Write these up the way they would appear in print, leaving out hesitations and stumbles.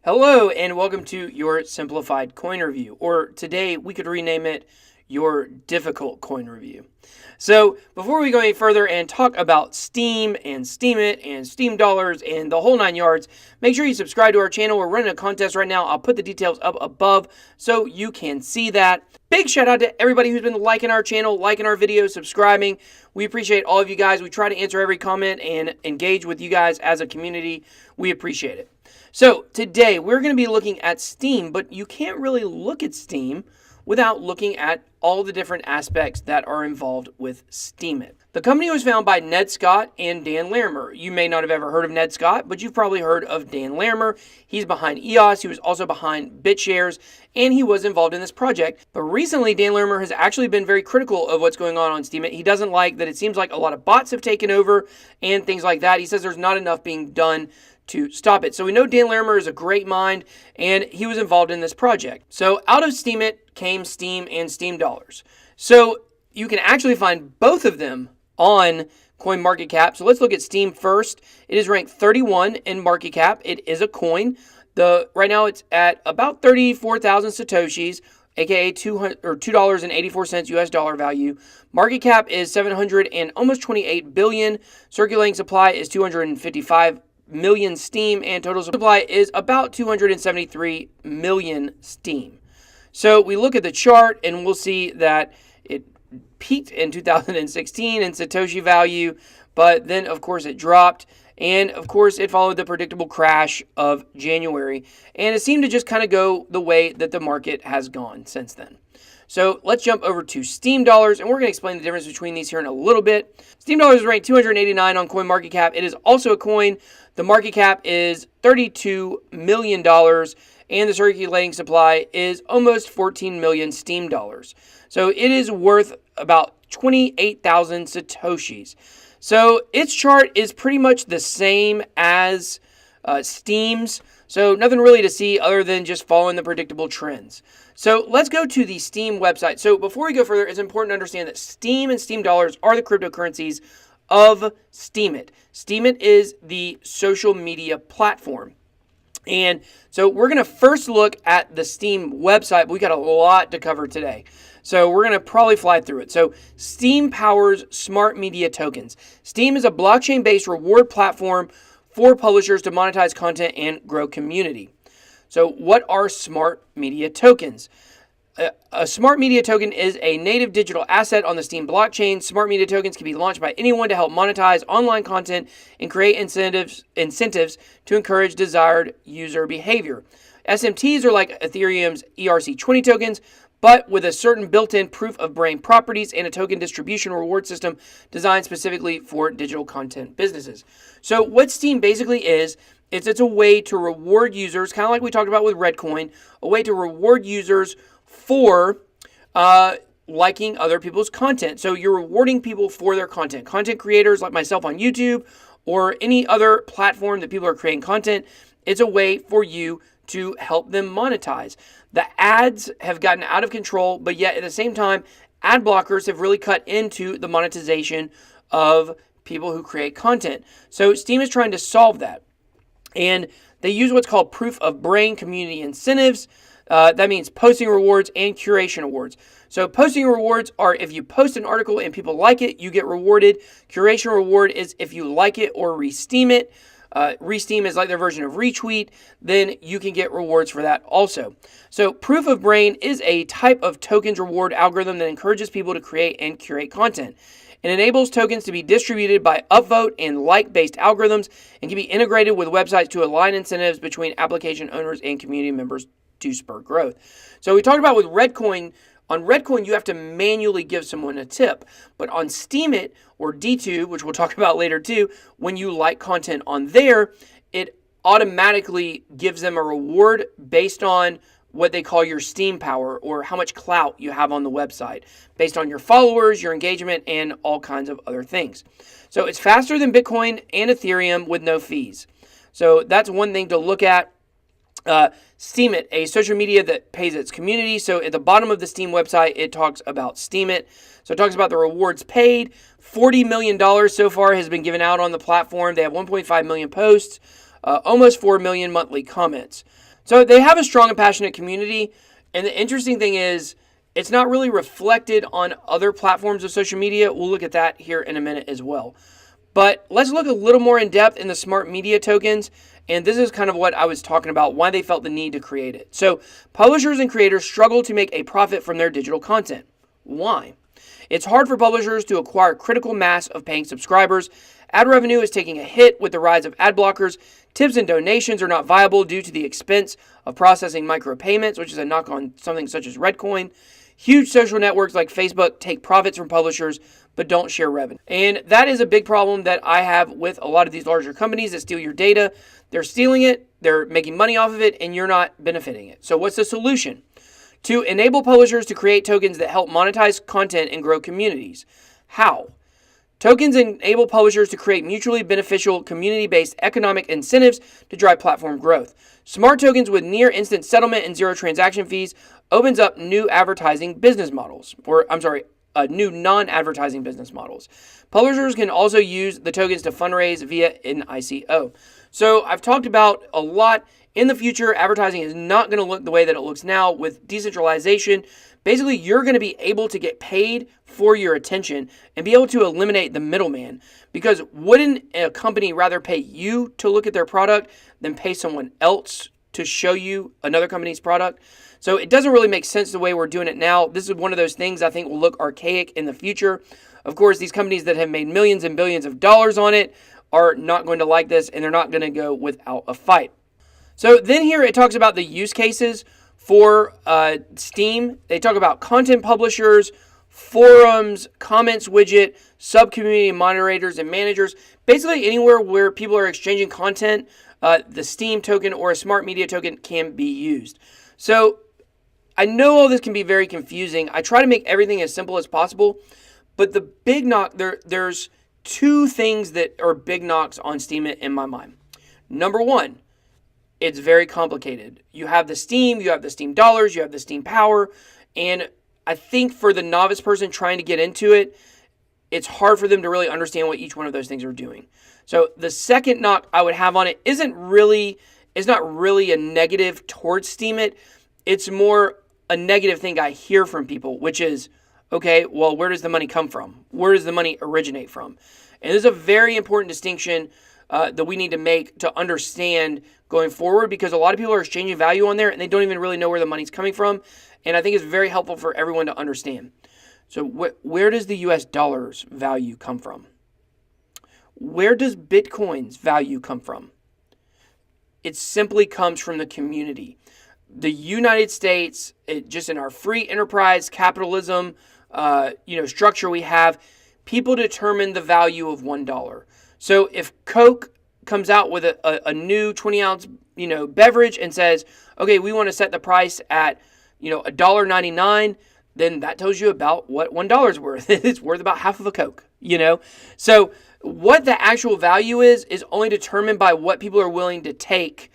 Hello and welcome to your simplified coin review, or today we could rename it your difficult coin review. So before we go any further and talk about Steem and Steemit and Steem dollars and the whole 9 yards, make sure you subscribe to our channel. We're running a contest right now. I'll put the details up above so you can see that. Big shout out to everybody who's been liking our channel, liking our videos, subscribing. We appreciate all of you guys. We try to answer every comment and engage with you guys as a community. We appreciate it. So today we're going to be looking at Steem, but you can't really look at Steem without looking at all the different aspects that are involved with Steemit. The company was founded by Ned Scott and Dan Larimer. You may not have ever heard of Ned Scott, but you've probably heard of Dan Larimer. He's behind EOS. He was also behind BitShares, and he was involved in this project. But recently, Dan Larimer has actually been very critical of what's going on Steemit. He doesn't like that it seems like a lot of bots have taken over and things like that. He says there's not enough being done to stop it. So we know Dan Larimer is a great mind, and he was involved in this project. So out of Steemit came Steem and Steem dollars. So you can actually find both of them on CoinMarketCap. So let's look at Steem first. It is ranked 31 in market cap. It is a coin. Right now it's at about 34,000 satoshis, aka $2.84 US dollar value. Market cap is 700 and almost 28 billion. Circulating supply is 255 million Steem, and total supply is about 273 million Steem. So we look at the chart and we'll see that it peaked in 2016 in Satoshi value, but then of course it dropped, and of course it followed the predictable crash of January, and it seemed to just kind of go the way that the market has gone since then. So let's jump over to Steem dollars, and we're going to explain the difference between these here in a little bit. Steem dollars is ranked 289 on CoinMarketCap. It is also a coin. The market cap is $32 million, and the circulating supply is almost 14 million Steem dollars. So it is worth about 28,000 satoshis. So its chart is pretty much the same as Steem's. So nothing really to see other than just following the predictable trends. So let's go to the Steem website. So before we go further, it's important to understand that Steem and Steem dollars are the cryptocurrencies of Steemit. Steemit is the social media platform. And so we're going to first look at the Steem website, but we got a lot to cover today. So we're going to probably fly through it. So Steem powers smart media tokens. Steem is a blockchain-based reward platform for publishers to monetize content and grow community. So what are smart media tokens? A smart media token is a native digital asset on the Steem blockchain. Smart media tokens can be launched by anyone to help monetize online content and create incentives to encourage desired user behavior. SMTs are like Ethereum's ERC20 tokens, but with a certain built-in proof of brain properties and a token distribution reward system designed specifically for digital content businesses. So what Steem basically is, it's a way to reward users, kind of like we talked about with Redcoin, a way to reward users for liking other people's content. So you're rewarding people for their content. Content creators like myself on YouTube or any other platform that people are creating content, it's a way for you to help them monetize. The ads have gotten out of control, but yet at the same time, ad blockers have really cut into the monetization of people who create content. So Steem is trying to solve that. And they use what's called proof of brain community incentives. That means posting rewards and curation awards. So posting rewards are if you post an article and people like it, you get rewarded. Curation reward is if you like it or re-steem it. Re-steem is like their version of retweet. Then you can get rewards for that also. So proof of brain is a type of tokens reward algorithm that encourages people to create and curate content. It enables tokens to be distributed by upvote and like-based algorithms and can be integrated with websites to align incentives between application owners and community members to spur growth. So we talked about with Redcoin. On Redcoin, you have to manually give someone a tip. But on Steemit or D2, which we'll talk about later too, when you like content on there, it automatically gives them a reward based on what they call your Steem power, or how much clout you have on the website, based on your followers, your engagement, and all kinds of other things. So it's faster than Bitcoin and Ethereum with no fees. So that's one thing to look at. Steemit, a social media that pays its community. So at the bottom of the Steem website, it talks about Steemit. So it talks about the rewards paid. $40 million so far has been given out on the platform. They have 1.5 million posts, almost 4 million monthly comments. So they have a strong and passionate community. And the interesting thing is, it's not really reflected on other platforms of social media. We'll look at that here in a minute as well. But let's look a little more in depth in the smart media tokens. And this is kind of what I was talking about, why they felt the need to create it. So publishers and creators struggle to make a profit from their digital content. Why? It's hard for publishers to acquire critical mass of paying subscribers. Ad revenue is taking a hit with the rise of ad blockers. Tips and donations are not viable due to the expense of processing micropayments, which is a knock on something such as Redcoin. Huge social networks like Facebook take profits from publishers, but don't share revenue. And that is a big problem that I have with a lot of these larger companies that steal your data. They're stealing it, they're making money off of it, and you're not benefiting it. So what's the solution? To enable publishers to create tokens that help monetize content and grow communities. How? Tokens enable publishers to create mutually beneficial, community-based economic incentives to drive platform growth. Smart tokens with near instant settlement and zero transaction fees opens up new advertising business models, new non-advertising business models. Publishers can also use the tokens to fundraise via an ICO. So I've talked about a lot. In the future, advertising is not going to look the way that it looks now with decentralization. Basically, you're going to be able to get paid for your attention and be able to eliminate the middleman. Because wouldn't a company rather pay you to look at their product than pay someone else to show you another company's product? So it doesn't really make sense the way we're doing it now. This is one of those things I think will look archaic in the future. Of course, these companies that have made millions and billions of dollars on it are not going to like this, and they're not going to go without a fight. So then here it talks about the use cases for Steem. They talk about content publishers, forums, comments widget, sub-community moderators and managers. Basically anywhere where people are exchanging content, the Steem token or a smart media token can be used. So I know all this can be very confusing. I try to make everything as simple as possible, but the big knock, there's two things that are big knocks on Steemit in my mind. Number one, it's very complicated. You have the Steem, you have the Steem dollars, you have the Steem power, and I think for the novice person trying to get into it, it's hard for them to really understand what each one of those things are doing. So the second knock I would have on it it's not really a negative towards Steemit. It's more a negative thing I hear from people, which is, okay, well, where does the money come from? Where does the money originate from? And this is a very important distinction that we need to make to understand going forward, because a lot of people are exchanging value on there and they don't even really know where the money's coming from. And I think it's very helpful for everyone to understand. So where does the US dollar's value come from? Where does Bitcoin's value come from? It simply comes from the community. The United States, just in our free enterprise capitalism structure we have, people determine the value of $1. So if Coke comes out with a new 20-ounce beverage and says, okay, we want to set the price at $1.99, then that tells you about what $1 is worth. It's worth about half of a Coke, So what the actual value is only determined by what people are willing to take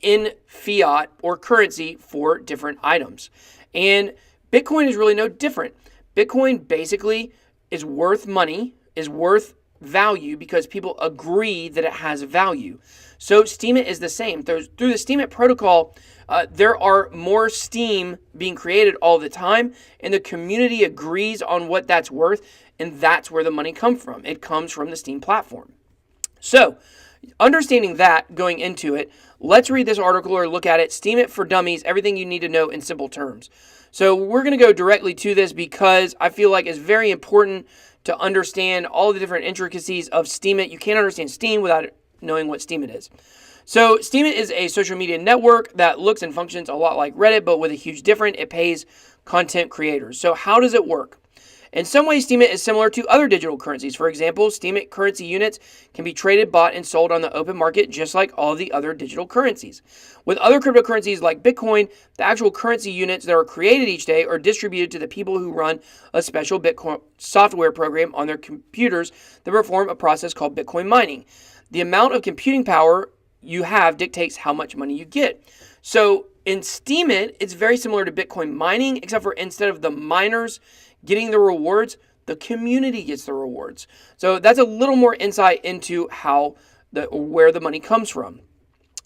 in fiat or currency for different items. And Bitcoin is really no different. Bitcoin basically is worth money, is worth value because people agree that it has value. So Steemit is the same. Through the Steemit protocol, there are more Steem being created all the time, and the community agrees on what that's worth, and that's where the money comes from. It comes from the Steem platform. So understanding that going into it, let's read this article or look at it. Steemit for Dummies, everything you need to know in simple terms. So we're going to go directly to this because I feel like it's very important to understand all the different intricacies of Steemit. You can't understand Steem without knowing what Steemit is. So Steemit is a social media network that looks and functions a lot like Reddit, but with a huge difference. It pays content creators. So how does it work? In some ways, Steemit is similar to other digital currencies. For example, Steemit currency units can be traded, bought, and sold on the open market just like all the other digital currencies. With other cryptocurrencies like Bitcoin, the actual currency units that are created each day are distributed to the people who run a special Bitcoin software program on their computers that perform a process called Bitcoin mining. The amount of computing power you have dictates how much money you get. So in Steemit, it's very similar to Bitcoin mining, except for instead of the miners getting the rewards, the community gets the rewards. So that's a little more insight into where the money comes from.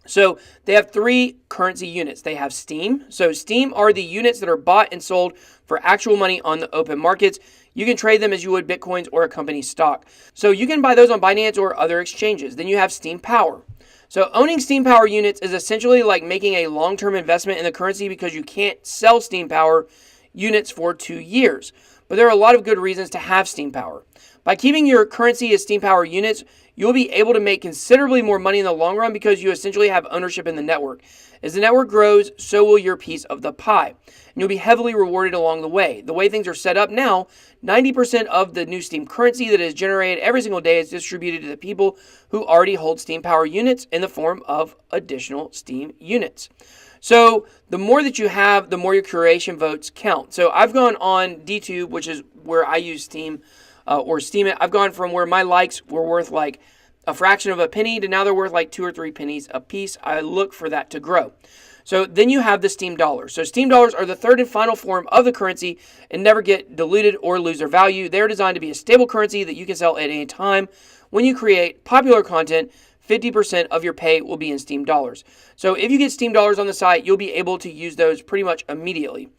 So they have three currency units. They have Steem. So Steem are the units that are bought and sold for actual money on the open markets. You can trade them as you would Bitcoins or a company stock. So you can buy those on Binance or other exchanges. Then you have Steem Power. So owning Steem Power units is essentially like making a long-term investment in the currency because you can't sell Steem Power units for 2 years. But there are a lot of good reasons to have Steem Power. By keeping your currency as Steem Power units, you'll be able to make considerably more money in the long run because you essentially have ownership in the network. As the network grows, so will your piece of the pie. And you'll be heavily rewarded along the way. The way things are set up now, 90% of the new Steem currency that is generated every single day is distributed to the people who already hold Steem Power units in the form of additional Steem units. So the more that you have, the more your curation votes count. So I've gone on DTube, which is where I use Steem or Steemit. I've gone from where my likes were worth like a fraction of a penny to now they're worth like 2 or 3 pennies a piece. I look for that to grow. So then you have the Steem dollars. So Steem dollars are the third and final form of the currency and never get diluted or lose their value. They're designed to be a stable currency that you can sell at any time. When you create popular content, 50% of your pay will be in Steem dollars. So if you get Steem dollars on the site, you'll be able to use those pretty much immediately.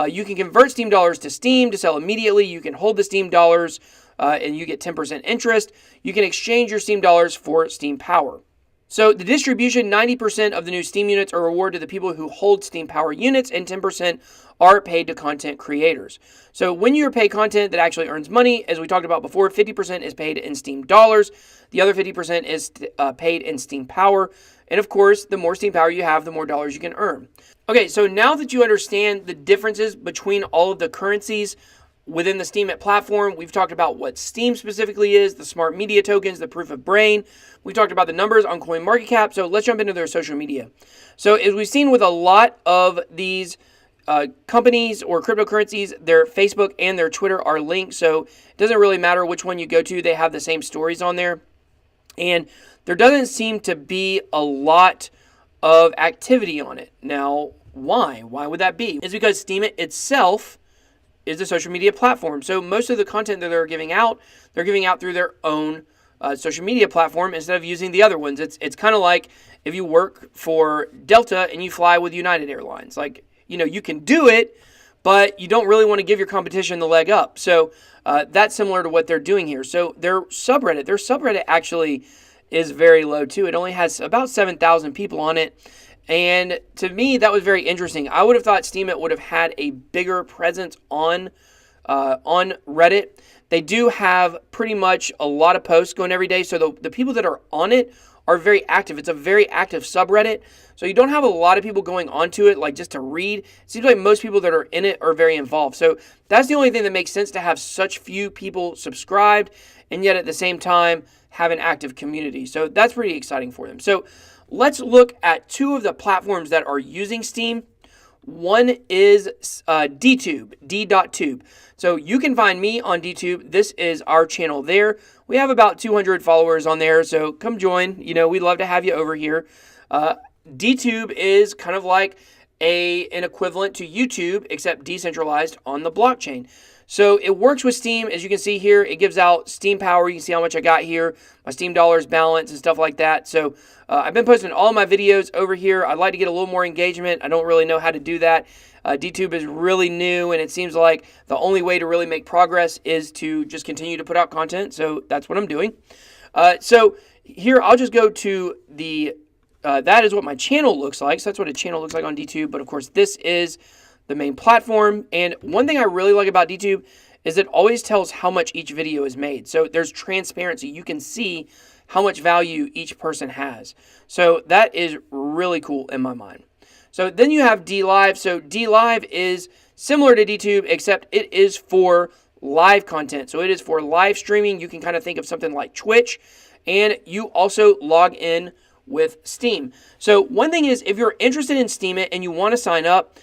You can convert Steem dollars to Steem to sell immediately. You can hold the Steem dollars and you get 10% interest. You can exchange your Steem dollars for Steem Power. So the distribution, 90% of the new Steem units are rewarded to the people who hold Steem Power units and 10% are paid to content creators. So when you're paid content that actually earns money, as we talked about before, 50% is paid in Steem dollars. The other 50% is paid in Steem Power. And of course, the more Steem Power you have, the more dollars you can earn. Okay, so now that you understand the differences between all of the currencies within the Steemit platform, we've talked about what Steem specifically is, the smart media tokens, the proof of brain. We talked about the numbers on CoinMarketCap. So let's jump into their social media. So as we've seen with a lot of these companies or cryptocurrencies, their Facebook and their Twitter are linked. So it doesn't really matter which one you go to. They have the same stories on there. And there doesn't seem to be a lot of activity on it. Now, why? Why would that be? It's because Steemit itself is a social media platform. So most of the content that they're giving out through their own social media platform instead of using the other ones. It's kind of like if you work for Delta and you fly with United Airlines. Like, you can do it, but you don't really want to give your competition the leg up. So that's similar to what they're doing here. So their subreddit actually is very low too. It only has about 7,000 people on it. And to me, that was very interesting. I would have thought Steemit would have had a bigger presence on Reddit. They do have pretty much a lot of posts going every day. So the people that are on it are very active. It's a very active subreddit. So you don't have a lot of people going onto it like just to read. It seems like most people that are in it are very involved. So that's the only thing that makes sense to have such few people subscribed and yet at the same time have an active community. So that's pretty exciting for them. So let's look at two of the platforms that are using Steem. One is DTube, D.tube. So you can find me on DTube. This is our channel there. We have about 200 followers on there, so come join. We'd love to have you over here. DTube is kind of like an equivalent to YouTube, except decentralized on the blockchain. So it works with Steem. As you can see here, it gives out Steem Power. You can see how much I got here, my Steem dollars balance and stuff like that. So I've been posting all my videos over here. I'd like to get a little more engagement. I don't really know how to do that. DTube is really new, and it seems like the only way to really make progress is to just continue to put out content. So that's what I'm doing. So here, I'll just go to the, that is what my channel looks like. So that's what a channel looks like on DTube. But of course, this is the main platform. And one thing I really like about DTube is it always tells how much each video is made. So there's transparency. You can see how much value each person has. So that is really cool in my mind. So then you have DLive. So DLive is similar to DTube, except it is for live content. So it is for live streaming. You can kind of think of something like Twitch. And you also log in with Steem. So one thing is, if you're interested in Steemit and you want to sign up,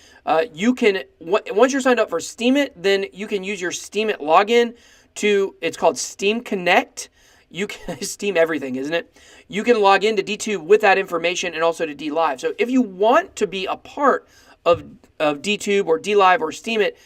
you can, once you're signed up for Steemit, then you can use your Steemit login to, it's called Steem Connect. You can Steem everything, isn't it? You can log into DTube with that information and also to DLive. So if you want to be a part of DTube or DLive or Steemit,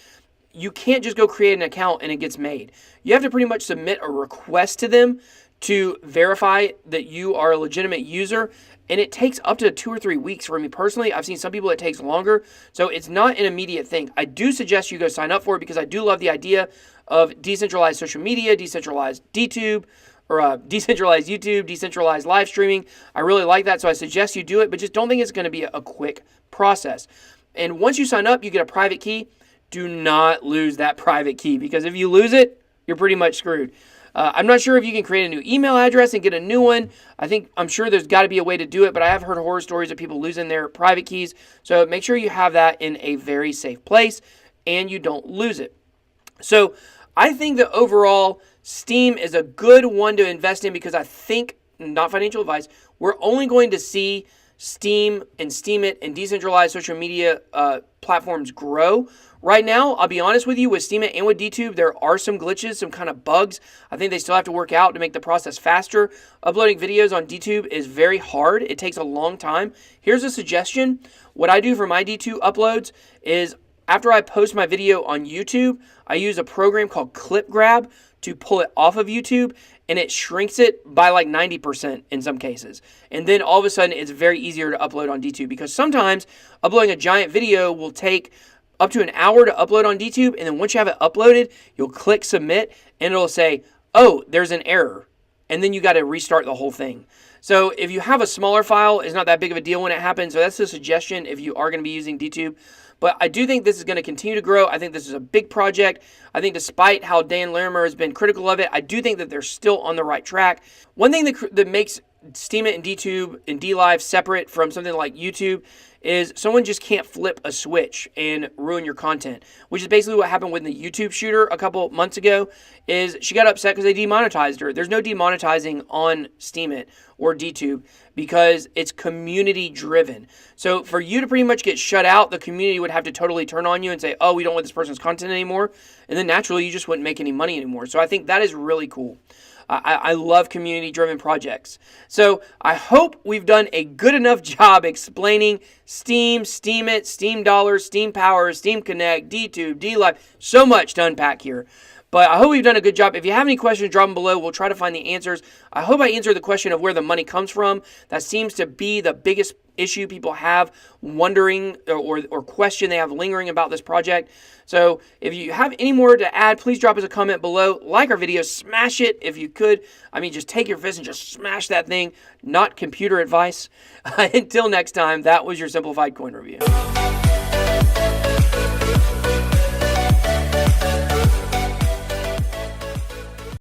you can't just go create an account and it gets made. You have to pretty much submit a request to them to verify that you are a legitimate user. And it takes up to 2 or 3 weeks for me personally. I've seen some people it takes longer. So it's not an immediate thing. I do suggest you go sign up for it because I do love the idea of decentralized social media, decentralized DTube, or decentralized YouTube, decentralized live streaming. I really like that. So I suggest you do it, but just don't think it's going to be a quick process. And once you sign up, you get a private key. Do not lose that private key because if you lose it, you're pretty much screwed. I'm not sure if you can create a new email address and get a new one. I'm sure there's got to be a way to do it, but I have heard horror stories of people losing their private keys. So make sure you have that in a very safe place and you don't lose it. So I think that overall, Steem is a good one to invest in because I think, not financial advice, we're only going to see Steem and Steemit and decentralized social media platforms grow. Right now, I'll be honest with you, with Steemit and with DTube, there are some glitches, some kind of bugs. I think they still have to work out to make the process faster. Uploading videos on DTube is very hard. It takes a long time. Here's a suggestion. What I do for my DTube uploads is after I post my video on YouTube, I use a program called Clip Grab to pull it off of YouTube, and it shrinks it by like 90% in some cases. And then all of a sudden, it's very easier to upload on DTube because sometimes uploading a giant video will take up to an hour to upload on DTube, and then once you have it uploaded, you'll click submit, and it'll say, oh, there's an error. And then you got to restart the whole thing. So if you have a smaller file, it's not that big of a deal when it happens. So that's a suggestion if you are going to be using DTube. But I do think this is going to continue to grow. I think this is a big project. I think despite how Dan Larimer has been critical of it, I do think that they're still on the right track. One thing that makes Steemit and DTube and DLive separate from something like YouTube is someone just can't flip a switch and ruin your content, which is basically what happened with the YouTube shooter a couple months ago. Is she got upset because they demonetized her. There's no demonetizing on Steemit or DTube because it's community driven. So for you to pretty much get shut out, the community would have to totally turn on you and say, oh, we don't want this person's content anymore. And then naturally you just wouldn't make any money anymore. So I think that is really cool. I love community-driven projects. So I hope we've done a good enough job explaining Steem, Steemit, Steem Dollars, Steem Power, Steem Connect, DTube, DLive. So much to unpack here. But I hope we've done a good job. If you have any questions, drop them below. We'll try to find the answers. I hope I answered the question of where the money comes from. That seems to be the biggest issue people have wondering or question they have lingering about this project. So if you have any more to add, please drop us a comment below. Like our video, smash it if you could. I mean, just take your fist and just smash that thing. Not computer advice. Until next time, that was your Simplified Coin Review.